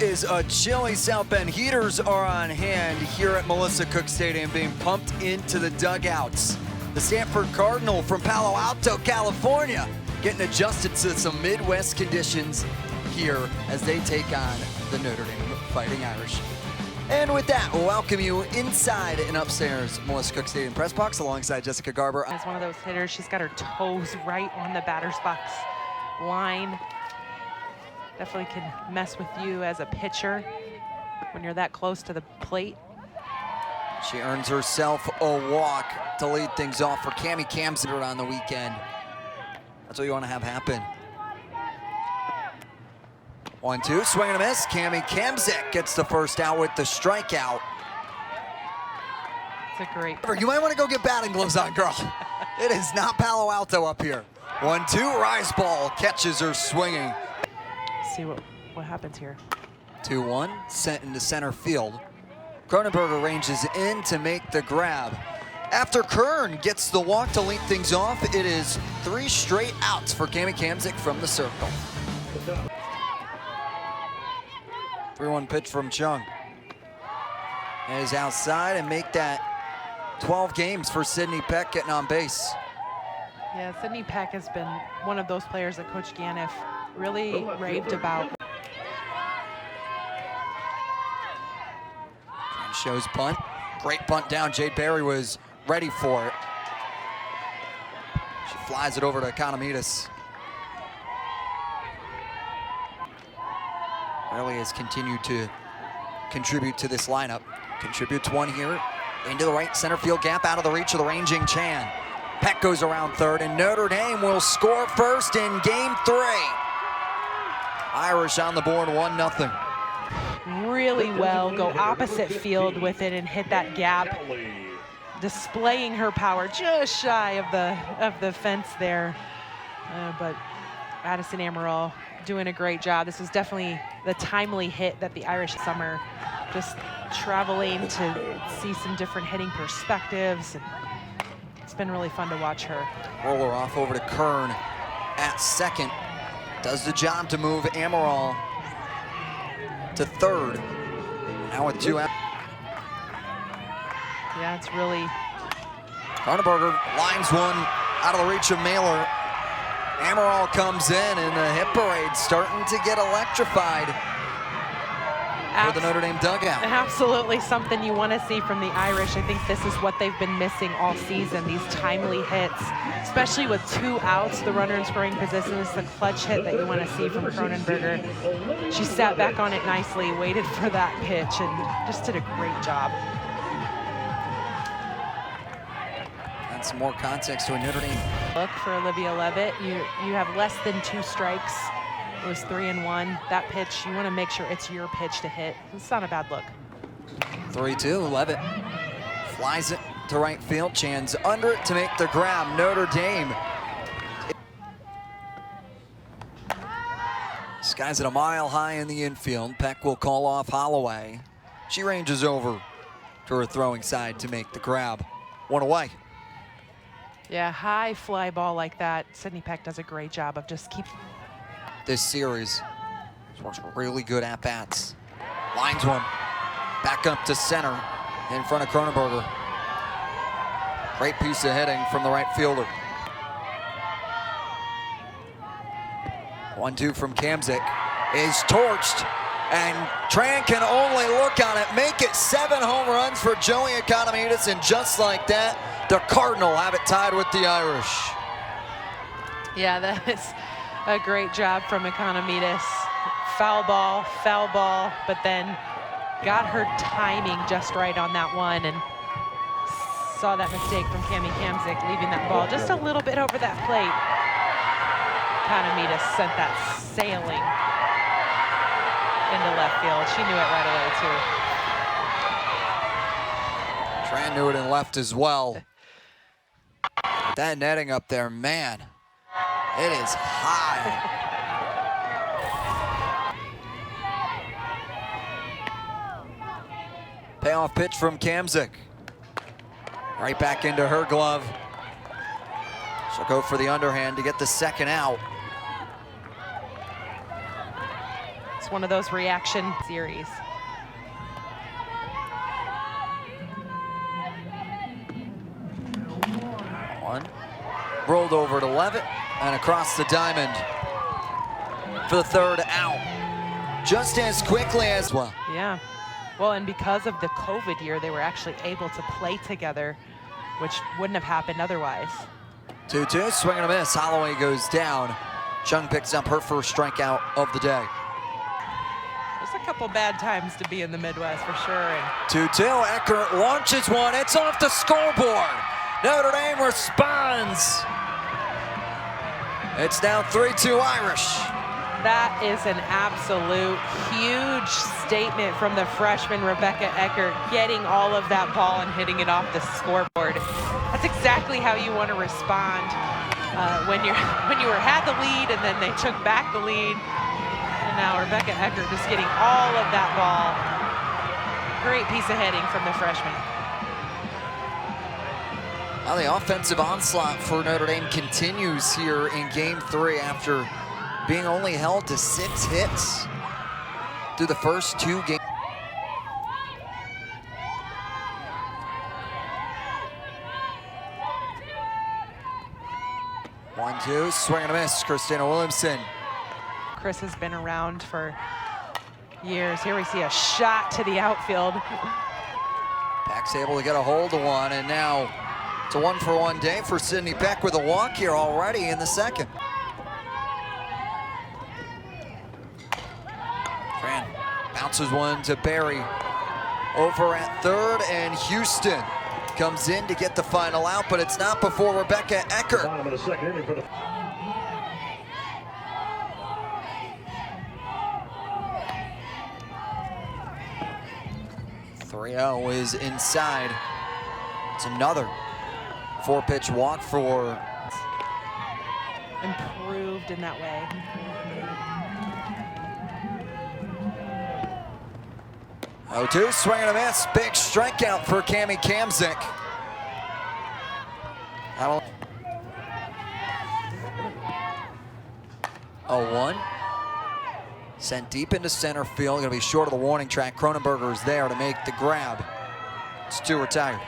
is a chilly South Bend. Heaters are on hand here at Melissa Cook Stadium, being pumped into the dugouts. The Stanford Cardinal from Palo Alto, California, getting adjusted to some Midwest conditions here as they take on the Notre Dame Fighting Irish. And with that, we'll welcome you inside and upstairs Melissa Cook Stadium press box alongside Jessica Garber. As one of those hitters, she's got her toes right on the batter's box line. Definitely can mess with you as a pitcher when you're that close to the plate. She earns herself a walk to lead things off for Cami Kamzik on the weekend. That's what you want to have happen. 1-2, swing and a miss. Cami Kamzik gets the first out with the strikeout. It's a great. You might want to go get batting gloves on, girl. It is not Palo Alto up here. 1-2, rise ball catches her swinging. See what happens here. 2-1, sent into center field. Cronenberger ranges in to make the grab. After Kern gets the walk to lead things off, it is 3 straight outs for Cami Kamzik from the circle. 3-1 pitch from Chung. And is outside and make that 12 games for Sydney Peck getting on base. Yeah, Sydney Peck has been one of those players that Coach Ganiff really raved about. And shows punt. Great punt down. Jade Berry was ready for it. She flies it over to Economides. Really has continued to contribute to this lineup. Contributes one here into the right center field gap, out of the reach of the ranging Chan. Peck goes around third, and Notre Dame will score first in game 3. Irish on the board, 1-0. Really well, go opposite field with it and hit that gap. Displaying her power just shy of the fence there. But Addison Amaral doing a great job. This was definitely the timely hit that the Irish summer, just traveling to see some different hitting perspectives. And it's been really fun to watch her. Roller off over to Kern at second. Does the job to move Amaral to third. Now with 2 out. Yeah, it's really. Cronenberger lines one out of the reach of Mailer. Amaral comes in, and the hit parade starting to get electrified for the Notre Dame dugout. Absolutely something you want to see from the Irish. I think this is what they've been missing all season, these timely hits, especially with 2 outs, the runner in scoring position. Is the clutch hit that you want to see from Cronenberger. She sat back on it nicely, waited for that pitch, and just did a great job. And some more context to a Notre Dame. Look for Olivia Levitt. You have less than 2 strikes. It was 3-1. That pitch, you want to make sure it's your pitch to hit. It's not a bad look. 3-2, Levitt flies it to right field. Chan's under it to make the grab. Notre Dame. Skies it a mile high in the infield. Peck will call off Holloway. She ranges over to her throwing side to make the grab. 1 away. Yeah, high fly ball like that. Sydney Peck does a great job of just keep. This series was really good at-bats. Lines one, back up to center in front of Cronenberger. Great piece of hitting from the right fielder. 1-2 from Kamzik is torched, and Tran can only look on it, make it 7 home runs for Joey Economides, and just like that, the Cardinal have it tied with the Irish. Yeah, that is a great job from Economides. Foul ball, but then got her timing just right on that one, and saw that mistake from Cami Kamzik, leaving that ball just a little bit over that plate. Economides sent that sailing into left field. She knew it right away, too. Tran knew it in left as well. That netting up there, man, it is high. Payoff pitch from Kamzik. Right back into her glove. She'll go for the underhand to get the second out. just one of those reaction series. One. Rolled over to Levitt and across the diamond for the third out. Just as quickly as well. Yeah. Well, and because of the COVID year, they were actually able to play together, which wouldn't have happened otherwise. 2-2, swing and a miss. Holloway goes down. Chung picks up her first strikeout of the day. There's a couple bad times to be in the Midwest for sure. And 2-2, Eckert launches one. It's off the scoreboard. Notre Dame responds. It's now 3-2 Irish. that is an absolute huge statement from the freshman Rebecca Eckert, getting all of that ball and hitting it off the scoreboard. That's exactly how you want to respond when you had the lead and then they took back the lead. And now Rebecca Eckert just getting all of that ball. Great piece of hitting from the freshman. Well, the offensive onslaught for Notre Dame continues here in Game 3 after being only held to 6 hits through the first 2 games. One, two, swing and a miss, Christina Williamson. Chris has been around for years. Here we see a shot to the outfield. Peck's able to get a hold of one, and now it's a 1-for-1 day for Sydney Peck with a walk here already in the second. Fran bounces one to Barry over at third, and Houston comes in to get the final out, but it's not before Rebecca Eckert. 3-0 is inside. It's another 4-pitch walk for. Improved in that way. Oh, 2, swing and a miss. Big strikeout for Cammie Kamzik. 0-1. Sent deep into center field. Going to be short of the warning track. Cronenberger is there to make the grab. It's 2 retired.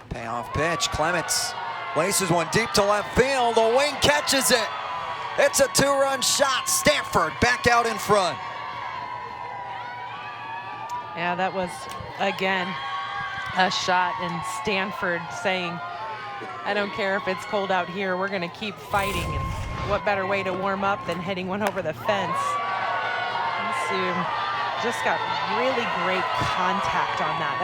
Payoff pitch. Clements laces one deep to left field. The wing catches it. It's a 2-run shot. Stanford back out in front. Yeah, that was, again, a shot, and Stanford saying, I don't care if it's cold out here, we're going to keep fighting. And what better way to warm up than hitting one over the fence? Just got really great contact on that.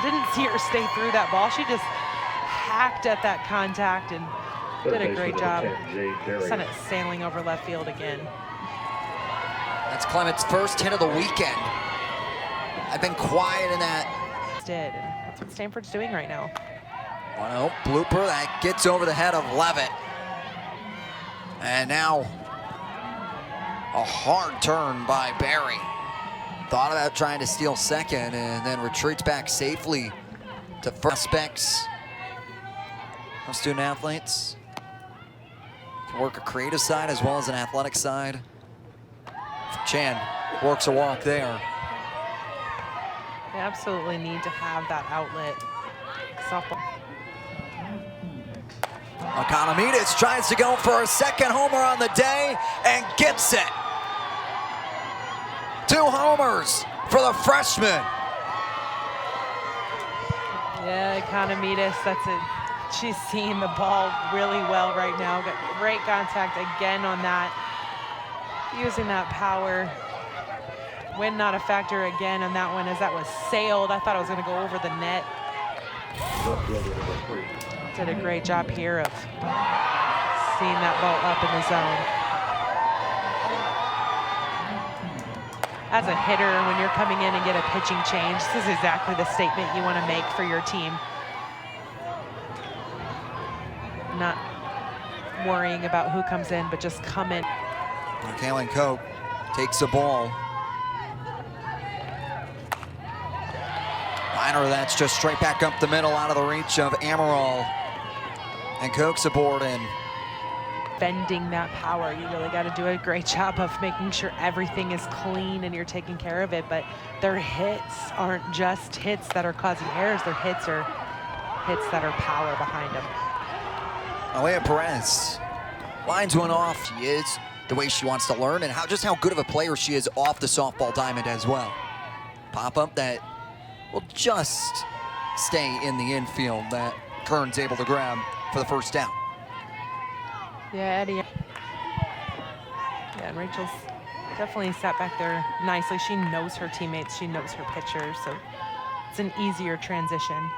Didn't see her stay through that ball. She just hacked at that contact and did a great job. Sent it sailing over left field again. That's Clements' first hit of the weekend. I've been quiet in that. And that's what Stanford's doing right now. 1-0 blooper that gets over the head of Levitt. And now a hard turn by Barry. Thought about trying to steal second and then retreats back safely to first. Prospects of student athletes can work a creative side as well as an athletic side. Chan works a walk there. They absolutely need to have that outlet. Softball. Economides tries to go for a second homer on the day and gets it. 2 homers for the freshman. Yeah, Economides, that's it. She's seeing the ball really well right now. Got great contact again on that. Using that power. Wind not a factor again on that one as that was sailed. I thought it was going to go over the net. Did a great job here of seeing that ball up in the zone. As a hitter, when you're coming in and get a pitching change, this is exactly the statement you want to make for your team. Not worrying about who comes in, but just come in. Kaylin Koch takes the ball. Liner that's just straight back up the middle, out of the reach of Amaral. And Koch's aboard in. Bending that power, you really got to do a great job of making sure everything is clean and you're taking care of it. But their hits aren't just hits that are causing errors. Their hits are hits that are power behind them. Alea Perez lines one off. She is the way she wants to learn, and just how good of a player she is off the softball diamond as well. Pop up that will just stay in the infield that Kern's able to grab for the first down. Yeah, Eddie. Yeah, and Rachel's definitely sat back there nicely. She knows her teammates, she knows her pitchers, so it's an easier transition.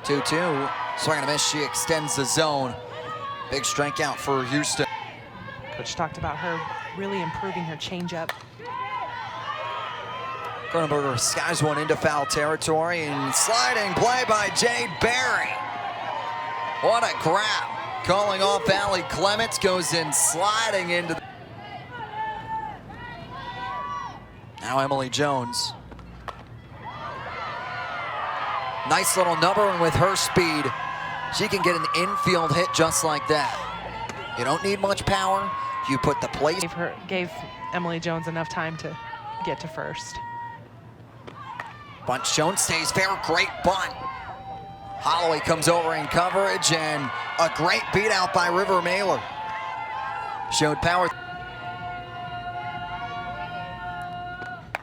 2-2, swing and a miss, she extends the zone. Big strikeout for Houston. Coach talked about her really improving her changeup. Cronenberger skies one into foul territory, and sliding play by Jade Berry. What a grab. Calling off Allie Clements, goes in sliding into the... Now Emily Jones. Nice little number, and with her speed, she can get an infield hit just like that. You don't need much power. You put the place. Gave Emily Jones enough time to get to first. Bunt Jones stays fair, great bunt. Holloway comes over in coverage, and a great beat out by River Mailer. Showed power.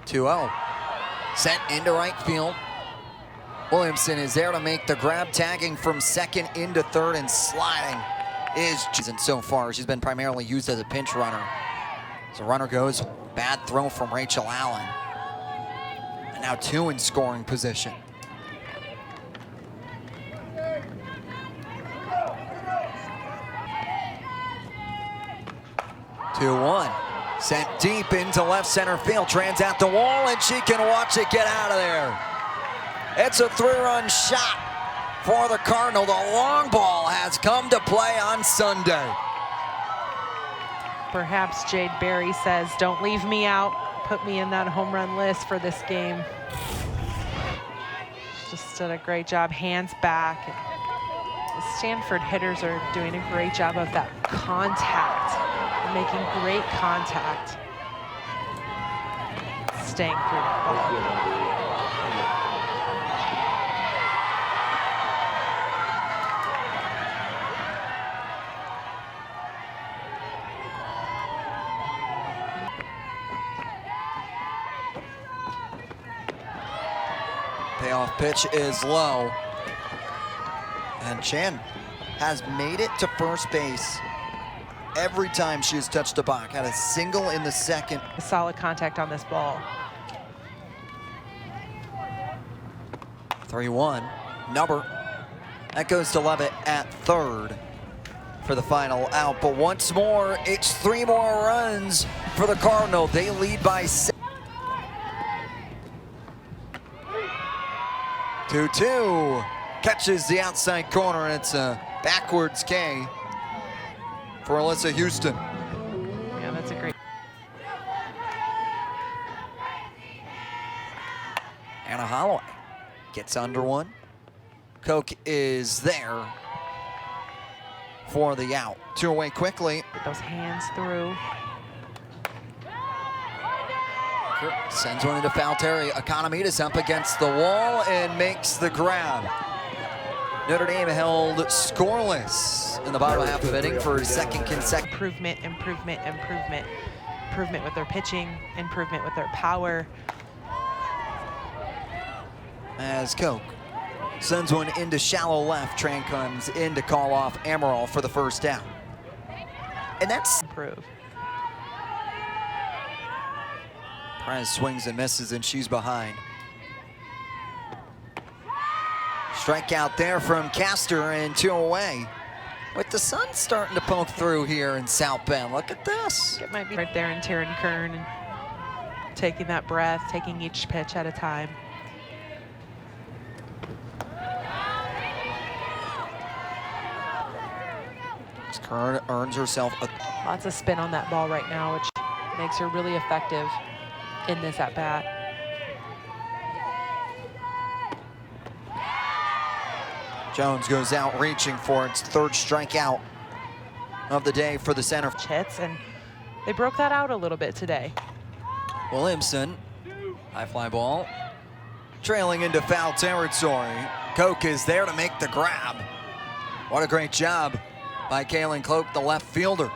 2-0. Sent into right field. Williamson is there to make the grab, tagging from second into third, and sliding is and so far. She's been primarily used as a pinch runner. So runner goes, bad throw from Rachel Allen. And now two in scoring position. Two-one, sent deep into left center field, trans at the wall, and she can watch it get out of there. It's a three-run shot for the Cardinal. The long ball has come to play on Sunday. Perhaps Jade Berry says, don't leave me out. Put me in that home run list for this game. Just did a great job, hands back. The Stanford hitters are doing a great job of that contact, making great contact, staying through the ball. Payoff pitch is low. And Chan has made it to first base every time she has touched the box. Had a single in the second. Solid contact on this ball. 3-1. Number. That goes to Levitt at third for the final out. But once more, it's 3 more runs for the Cardinal. They lead by 6. 2-2, catches the outside corner, and it's a backwards K for Alyssa Houston. Yeah, that's a great. Anna Holloway gets under one. Koch is there for the out. 2 away quickly. Get those hands through. Sends one into foul territory. Economides up against the wall and makes the grab. Notre Dame held scoreless in the bottom half of inning for a second consecutive. Improvement, improvement, improvement. Improvement with their pitching, improvement with their power. As Koch sends one into shallow left. Tran comes in to call off Amaral for the first down. And that's improve. Perez swings and misses, and she's behind. Strikeout there from Castor, and 2 away. With the sun starting to poke through here in South Bend. Look at this. It might be right there in Taryn Kern, and taking that breath, taking each pitch at a time. Kern earns herself a... Lots of spin on that ball right now, which makes her really effective in this at-bat. Jones goes out reaching for its third strikeout of the day for the center. Hits, and they broke that out a little bit today. Williamson, high fly ball, trailing into foul territory. Koch is there to make the grab. What a great job by Kaylin Koch, the left fielder.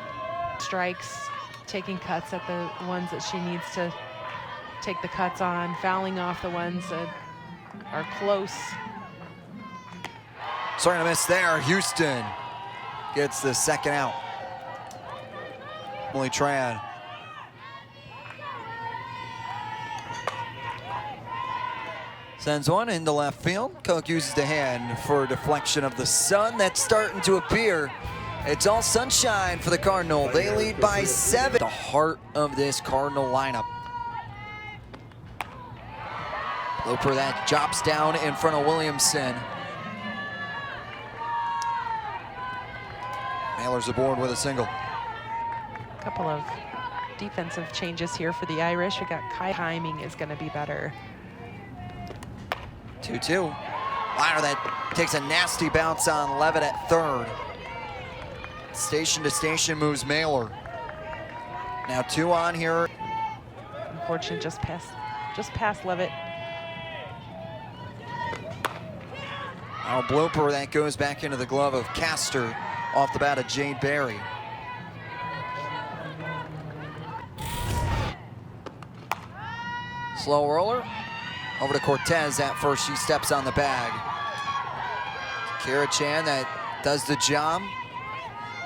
Strikes, taking cuts at the ones that she needs to take the cuts on, fouling off the ones that are close. Swing and a miss there. Houston gets the second out. Emily Tran. Sends one into left field. Koch uses the hand for a deflection of the sun that's starting to appear. It's all sunshine for the Cardinal. They lead by 7. The heart of this Cardinal lineup. Loper that chops down in front of Williamson. Mailer's aboard with a single. A couple of defensive changes here for the Irish. We got Kai. Timing is going to be better. 2-2. Liner that takes a nasty bounce on Levitt at third. Station to station moves Mailer. Now 2 on here. Unfortunate, just past Levitt. Now a blooper that goes back into the glove of Castor off the bat of Jade Berry. Slow roller over to Cortez. At first she steps on the bag. Kara Chan that does the job.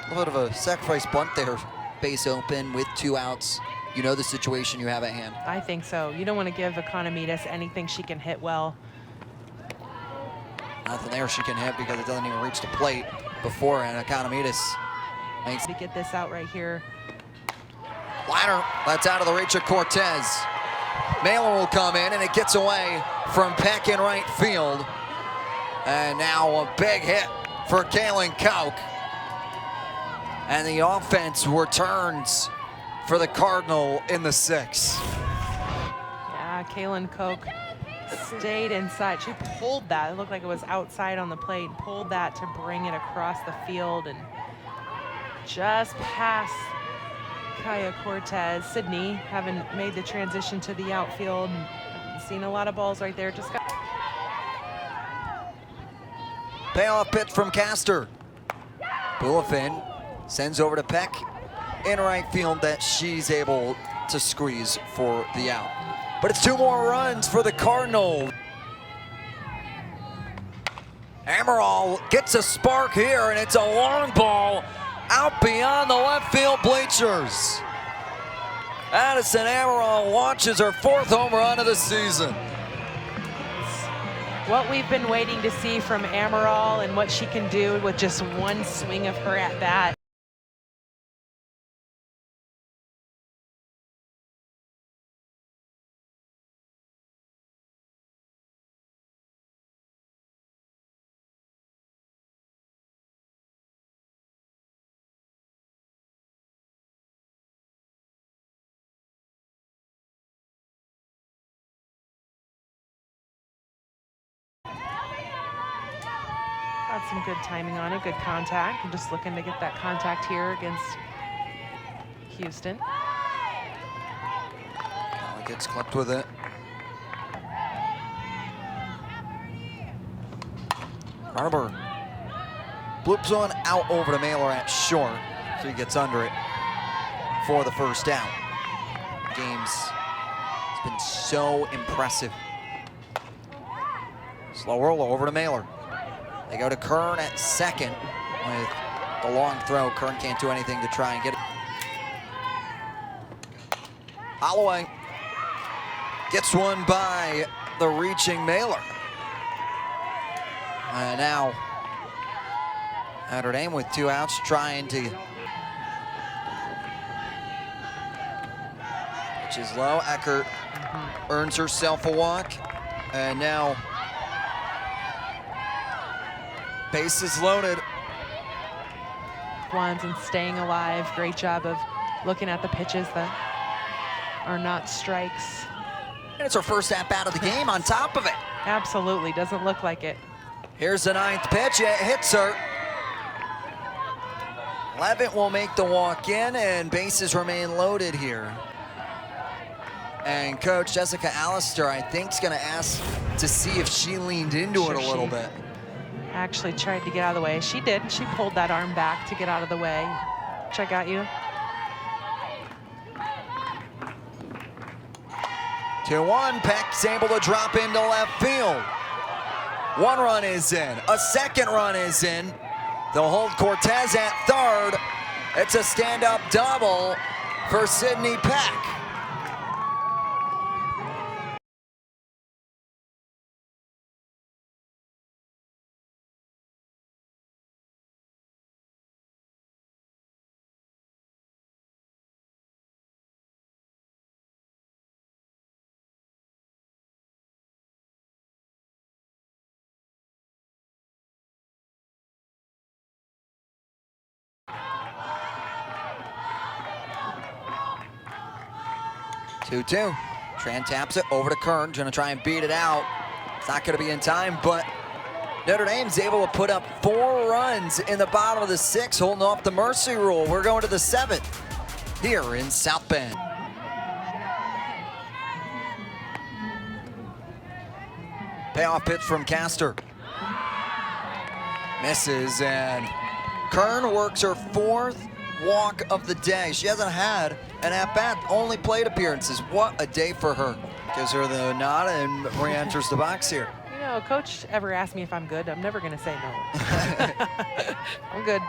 A little bit of a sacrifice bunt there. Base open with 2 outs. You know the situation you have at hand. I think so. You don't want to give Economides anything she can hit well. Nothing there she can hit because it doesn't even reach the plate before, and Economides makes. To get this out right here. Liner, that's out of the reach of Cortez. Mailer will come in, and it gets away from Peck in right field. And now a big hit for Kaylin Koch. And the offense returns for the Cardinal in the 6th. Yeah, Kaylin Koch stayed inside. She pulled that. It looked like it was outside on the plate. Pulled that to bring it across the field and just past Kaya Cortez. Sydney, having made the transition to the outfield, seen a lot of balls right there. Just got payoff pitch from Castor. Bulifin sends over to Peck in right field that she's able to squeeze for the out. But it's 2 more runs for the Cardinal. Amaral gets a spark here, and it's a long ball out beyond the left field bleachers. Addison Amaral launches her 4th home run of the season. what we've been waiting to see from Amaral and what she can do with just one swing of her at bat. Got some good timing on it, good contact. I'm just looking to get that contact here against Houston. Gets clipped with it. Carter bloops on out over to Mailer at short, so he gets under it for the first down. Games has been so impressive. Slow roll over to Mailer. They go to Kern at second with the long throw. Kern can't do anything to try and get it. Holloway gets one by the reaching Mailer. And now Notre Dame with 2 outs trying to, which is low. Eckert earns herself a walk. And now bases loaded. Ones and staying alive. Great job of looking at the pitches that are not strikes. And it's her first at bat of the game on top of it. Absolutely, doesn't look like it. Here's the 9th pitch. It hits her. Levitt will make the walk in, and bases remain loaded here. And Coach Jessica Allister, I think, is going to ask to see if she leaned into it a little bit. Actually tried to get out of the way. She did. She pulled that arm back to get out of the way. Check out you. 2-1, Peck's able to drop into left field. 1 run is in, a 2nd run is in. They'll hold Cortez at 3rd. It's a stand-up double for Sydney Peck. Two. Tran taps it over to Kern, gonna try and beat it out. It's not gonna be in time, but Notre Dame's able to put up 4 runs in the bottom of the 6th, holding off the mercy rule. We're going to the 7th here in South Bend. Payoff pitch from Castor. Misses, and Kern works her 4th walk of the day. She hasn't had an at-bat, only plate appearances. What a day for her. Gives her the nod and re-enters the box here. You know, Coach ever asked me if I'm good, I'm never gonna say no. I'm good.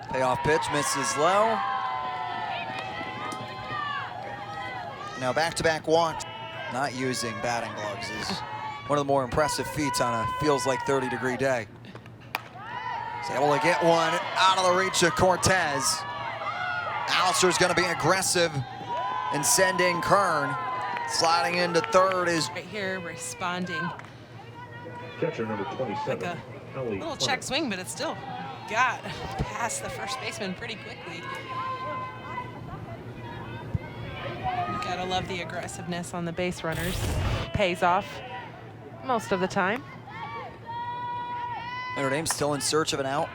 Payoff pitch, misses low. Now back-to-back walks. Not using batting gloves is one of the more impressive feats on a feels like 30-degree day. He's able to get one out of the reach of Cortez. Allister's going to be aggressive in sending Kern. Sliding into 3rd is right here, responding. Catcher number 27. Like a little check swing, but it still got past the first baseman pretty quickly. Gotta love the aggressiveness on the base runners. Pays off most of the time. Notre Dame still in search of an out.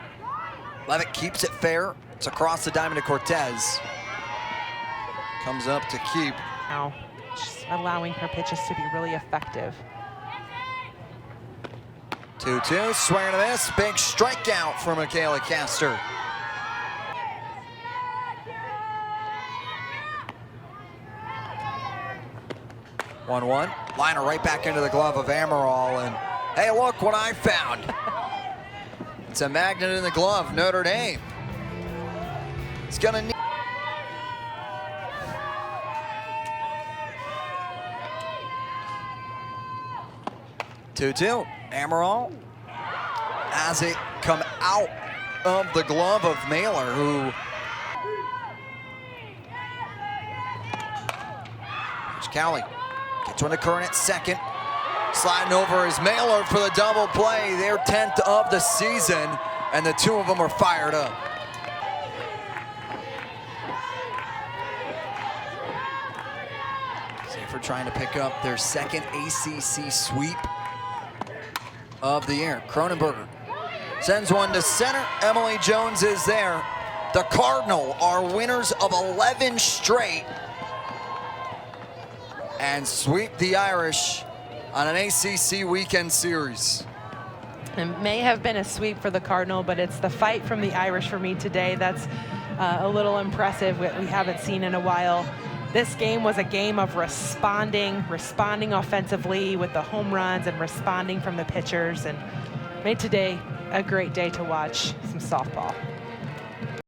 Levitt keeps it fair. It's across the diamond to Cortez. Comes up to keep. Now, just allowing her pitches to be really effective. 2-2, swing and a miss. Big strikeout for Michaela Castor. One. Liner right back into the glove of Amaral, and hey, look what I found. It's a magnet in the glove, Notre Dame. It's gonna need. Two. Amaral as it come out of the glove of Mailer, who. Here's Cowley. Gets one to Kern at 2nd. Sliding over is Mailer for the double play. Their 10th of the season, and the 2 of them are fired up. Stanford trying to pick up their 2nd ACC sweep of the year. Cronenberger sends one to center. Emily Jones is there. The Cardinal are winners of 11 straight and sweep the Irish on an ACC weekend series. It may have been a sweep for the Cardinal, but it's the fight from the Irish for me today. That's a little impressive. We haven't seen in a while. This game was a game of responding offensively with the home runs and responding from the pitchers, and made today a great day to watch some softball.